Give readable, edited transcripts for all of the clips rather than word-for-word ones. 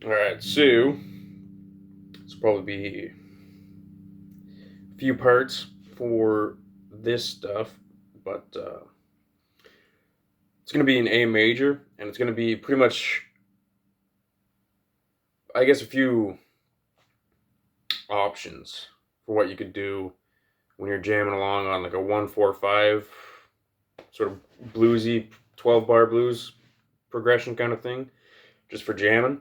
Alright, so this will probably be a few parts for this stuff, but it's going to be an A major, and it's going to be pretty much, I guess, a few options for what you could do when you're jamming along on like a 1-4-5 sort of bluesy 12 bar blues progression kind of thing, just for jamming.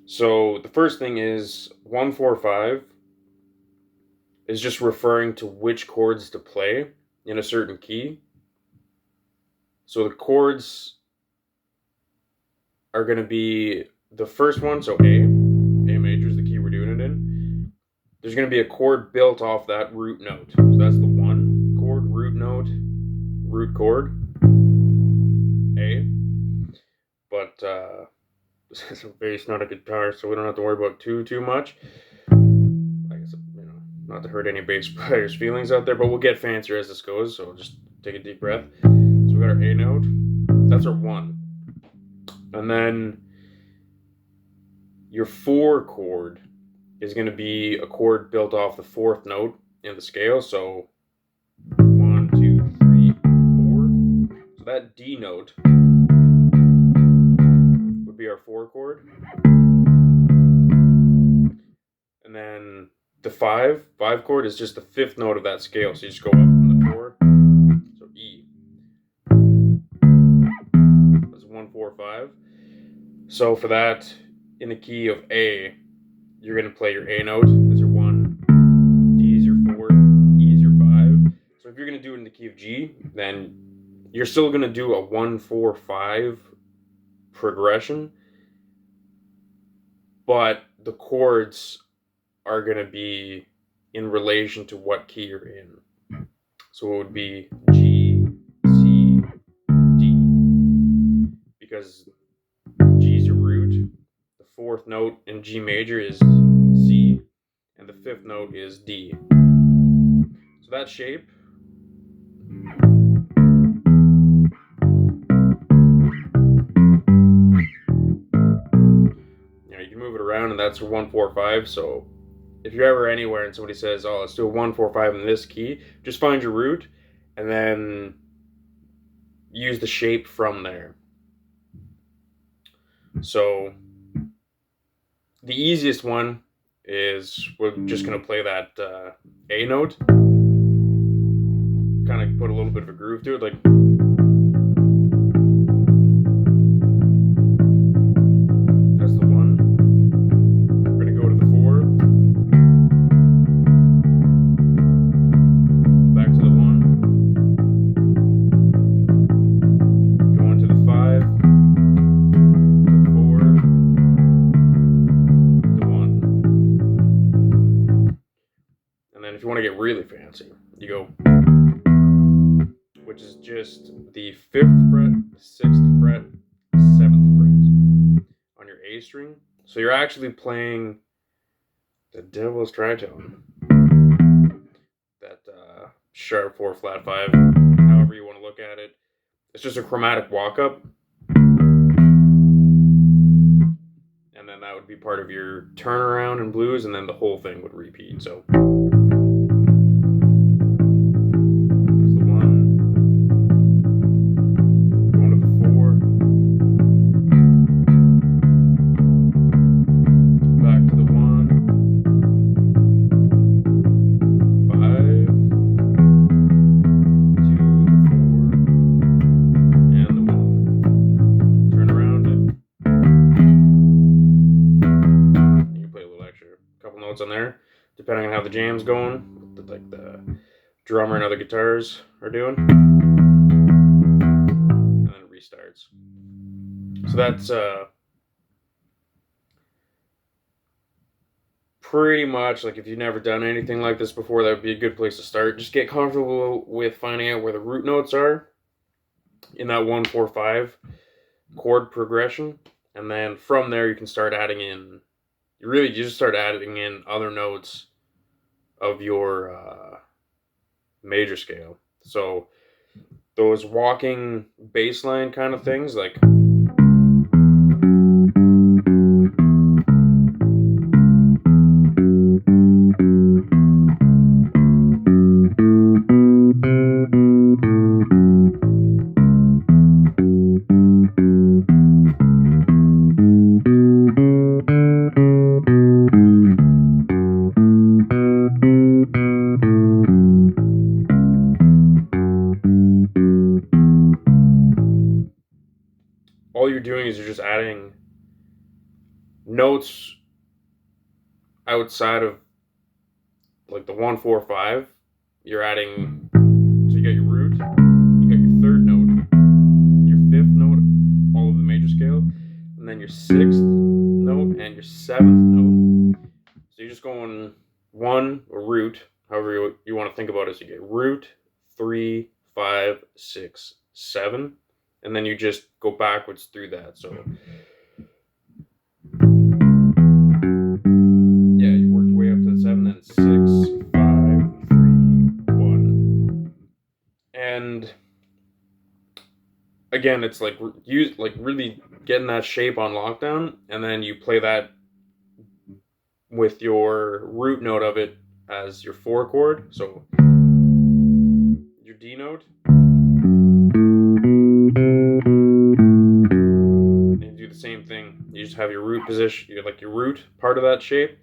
So the first thing is 1-4-5 is just referring to which chords to play in a certain key. So the chords are going to be the first one, so A major is the key we're doing it in. There's going to be a chord built off that root note. So that's the one chord, root note, root chord, A. But it's a bass, not a guitar, so we don't have to worry about too much. I guess, not to hurt any bass players' feelings out there, but we'll get fancier as this goes, so just take a deep breath. So we got our A note, that's our 1. And then your 4 chord is going to be a chord built off the 4th note in the scale, so 1, 2, 3, 4. So that D note would be our 4 chord. And then the 5 chord is just the 5th note of that scale, so you just go up from the 4, so E. That's 1-4-5. So for that, in the key of A, you're going to play your A note as your 1, D is your 4, E is your 5. So if you're going to do it in the key of G, then you're still going to do a 1-4-5 progression, but the chords are going to be in relation to what key you're in. So it would be G, C, D, because G is your root, the 4th note in G major is C, and the 5th note is D. So that shape, you can move it around, and that's a 1-4-5. So if you're ever anywhere and somebody says, "Oh, let's do a 1-4-5 in this key," just find your root and then use the shape from there. So the easiest one is we're just going to play that A note, kind of put a little bit of a groove to it, like. That's the 1. We're going to go to the 4, back to the 1, go into the 5, the 4, the 1. And then if you want to get really fancy, you go, which is just the 5th fret, 6th fret, 7th fret on your A string. So you're actually playing the devil's tritone, that sharp 4 flat 5, however you want to look at it. It's just a chromatic walk up, and then that would be part of your turnaround in blues, and then the whole thing would repeat. So on there, depending on how the jam's going, like the drummer and other guitars are doing, and then it restarts. So that's pretty much, like, if you've never done anything like this before, that would be a good place to start. Just get comfortable with finding out where the root notes are in that 1-4-5 chord progression, and then from there you can start adding in. You just start adding in other notes of your major scale. So those walking bass line kind of things, like all you're doing is you're just adding notes outside of like the 1-4-5. You're adding, so you got your root, you got your third note, your fifth note, all of the major scale, and then your sixth note and your seventh note. So you're just going one, or root, however you want to think about it. So you get root, 3, 5, 6, 7, and then you just go backwards through that. So yeah, you work your way up to the 7, then 6, 5, 3, 1, and again, it's like really getting that shape on lockdown, and then you play that with your root note of it as your 4 chord. So your D note, and you do the same thing. You just have your root position, like your root part of that shape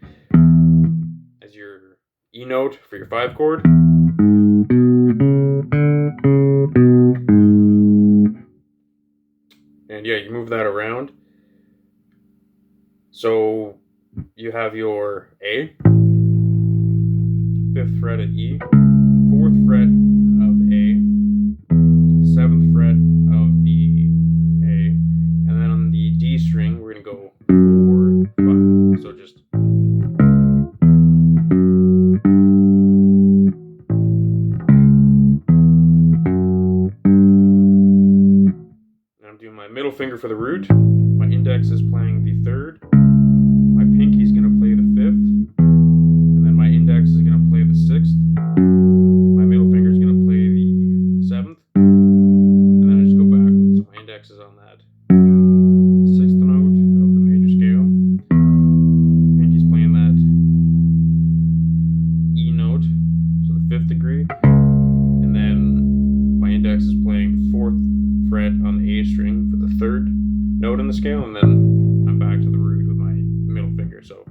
as your E note for your 5 chord. And yeah, you move that around. So you have your A, 5th fret at E, 4th fret of the A, 7th fret of the A, and then on the D string, we're going to go 4, 5. So just. And I'm doing my middle finger for the root. My index is playing the 3rd. My pinky is going to play the 5th. And then my index is going to play the 6th. My middle finger is going to play the 7th. And then I just go backwards. So my index is on that 6th note of the major scale. Pinky's playing that E note, so the 5th degree. And then my index is playing the 4th fret on the A string for the 3rd note in the scale. And then I'm back to the root with my middle finger. So.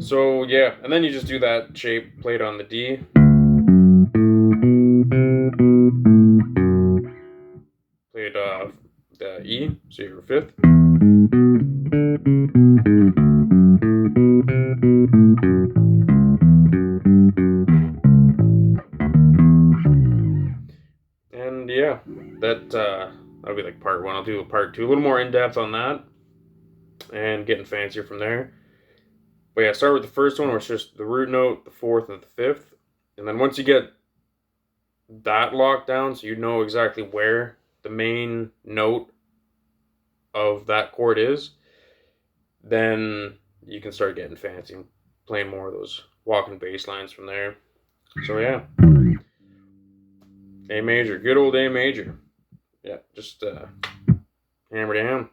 So yeah, and then you just do that shape played on the D. Played the E, so you're 5th. And yeah, that'll be like part 1. I'll do a part 2, a little more in depth on that, and getting fancier from there. But yeah, start with the first one, where it's just the root note, the 4th, and the 5th. And then once you get that locked down, so you know exactly where the main note of that chord is, then you can start getting fancy and playing more of those walking bass lines from there. So yeah, A major, good old A major. Yeah, just hammer down.